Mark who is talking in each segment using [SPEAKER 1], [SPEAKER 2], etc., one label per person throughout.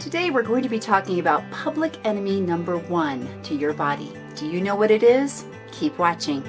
[SPEAKER 1] Today we're going to be talking about public enemy number one to your body. Do you know what it is? Keep watching.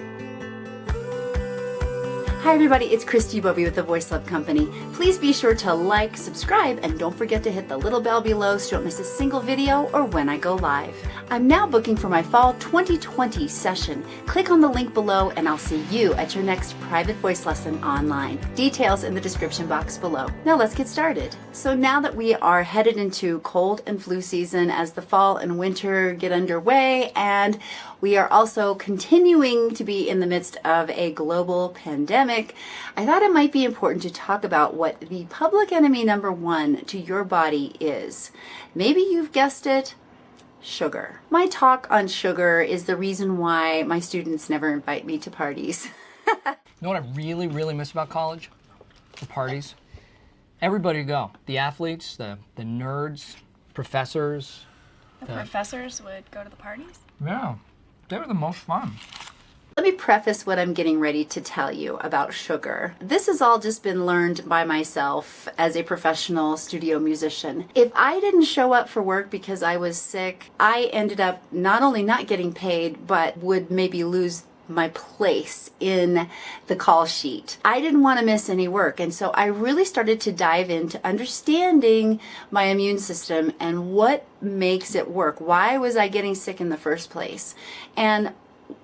[SPEAKER 1] Hi everybody, it's Christi Bovee with the Voice Love Company. Please be sure to like, subscribe, and don't forget to hit the little bell below so you don't miss a single video or when I go live. I'm now booking for my fall 2020 session. Click on the link below and I'll see you at your next private voice lesson online. Details in the description box below. Now let's get started. So now that we are headed into cold and flu season as the fall and winter get underway, and we are also continuing to be in the midst of a global pandemic, I thought it might be important to talk about what the public enemy number one to your body is. Maybe you've guessed it. Sugar. My talk on sugar is the reason why my students never invite me to parties.
[SPEAKER 2] You know what I really miss about college? The parties. Everybody would go. The athletes, the nerds, professors.
[SPEAKER 3] The professors would go to the parties?
[SPEAKER 2] Yeah, they were the most fun.
[SPEAKER 1] Let me preface what I'm getting ready to tell you about sugar. This has all just been learned by myself as a professional studio musician. If I didn't show up for work because I was sick, I ended up not only not getting paid, but would maybe lose my place in the call sheet. I didn't want to miss any work, and so I really started to dive into understanding my immune system and what makes it work. Why was I getting sick in the first place? And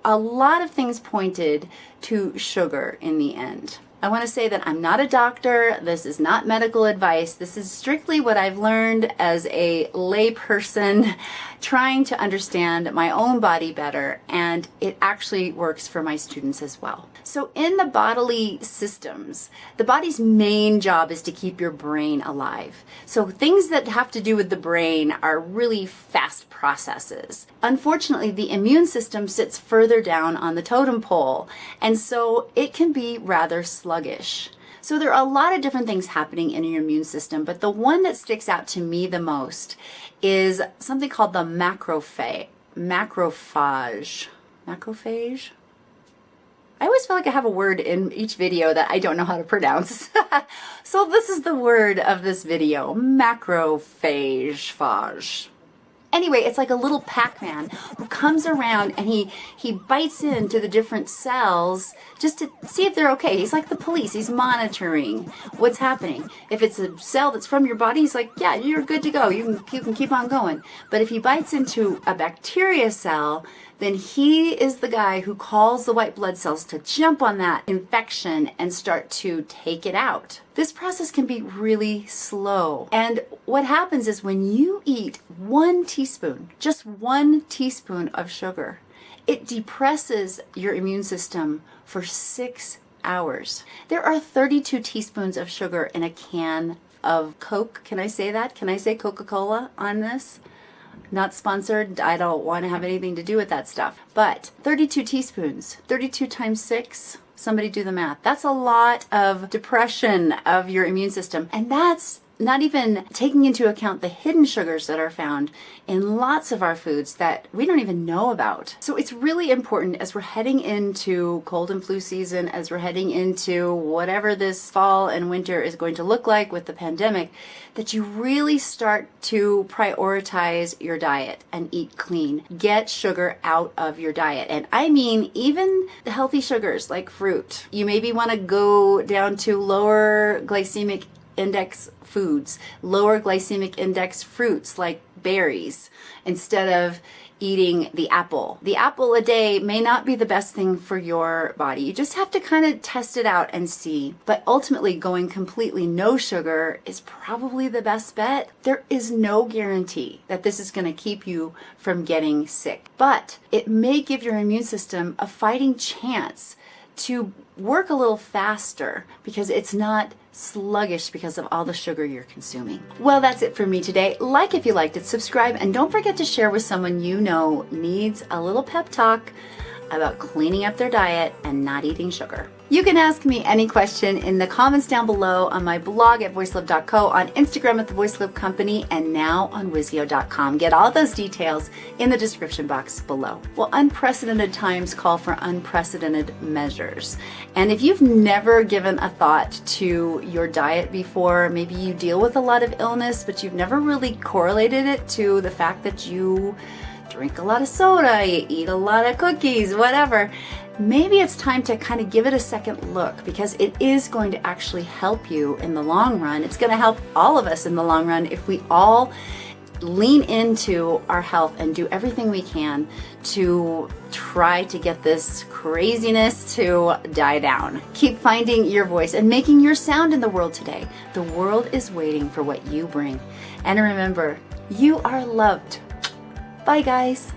[SPEAKER 1] a lot of things pointed to sugar in the end. I want to say that I'm not a doctor. This is not medical advice. This is strictly what I've learned as a lay person trying to understand my own body better, and it actually works for my students as well. So in the bodily systems, the body's main job is to keep your brain alive. So things that have to do with the brain are really fast processes. Unfortunately, the immune system sits further down on the totem pole, and so it can be rather sluggish. So there are a lot of different things happening in your immune system, but the one that sticks out to me the most is something called the macrophage. Macrophage. I always feel like I have a word in each video that I don't know how to pronounce. So this is the word of this video, macrophage. Anyway, it's like a little Pac-Man who comes around and he bites into the different cells just to see if they're okay. He's like the police. He's monitoring what's happening. If it's a cell that's from your body, he's like, yeah, you're good to go. You can keep on going. But if he bites into a bacteria cell, then he is the guy who calls the white blood cells to jump on that infection and start to take it out. This process can be really slow. And what happens is when you eat 1 teaspoon, just 1 teaspoon of sugar, it depresses your immune system for 6 hours. There are 32 teaspoons of sugar in a can of Coke. Can I say that? Can I say Coca-Cola on this? Not sponsored. I don't want to have anything to do with that stuff. But 32 teaspoons, 32 times 6, somebody do the math. That's a lot of depression of your immune system. And that's not even taking into account the hidden sugars that are found in lots of our foods that we don't even know about. So it's really important as we're heading into cold and flu season, as we're heading into whatever this fall and winter is going to look like with the pandemic, that you really start to prioritize your diet and eat clean. Get sugar out of your diet. And I mean, even the healthy sugars like fruit. You maybe want to go down to lower glycemic index foods, lower glycemic index fruits like berries, instead of eating the apple. The apple a day may not be the best thing for your body. You just have to kind of test it out and see. But ultimately, going completely no sugar is probably the best bet. There is no guarantee that this is going to keep you from getting sick, but it may give your immune system a fighting chance to work a little faster because it's not sluggish because of all the sugar you're consuming. Well, that's it for me today. Like if you liked it, subscribe, and don't forget to share with someone you know needs a little pep talk about cleaning up their diet and not eating sugar. You can ask me any question in the comments down below on my blog at voicelove.co, on Instagram at The Voice Love Company, and now on Wizio.com. Get all those details in the description box below. Well, unprecedented times call for unprecedented measures. And if you've never given a thought to your diet before, maybe you deal with a lot of illness, but you've never really correlated it to the fact that you drink a lot of soda, you eat a lot of cookies, whatever. Maybe it's time to kind of give it a second look, because it is going to actually help you in the long run. It's going to help all of us in the long run if we all lean into our health and do everything we can to try to get this craziness to die down. Keep finding your voice and making your sound in the world today. The world is waiting for what you bring. And remember, you are loved. Bye, guys.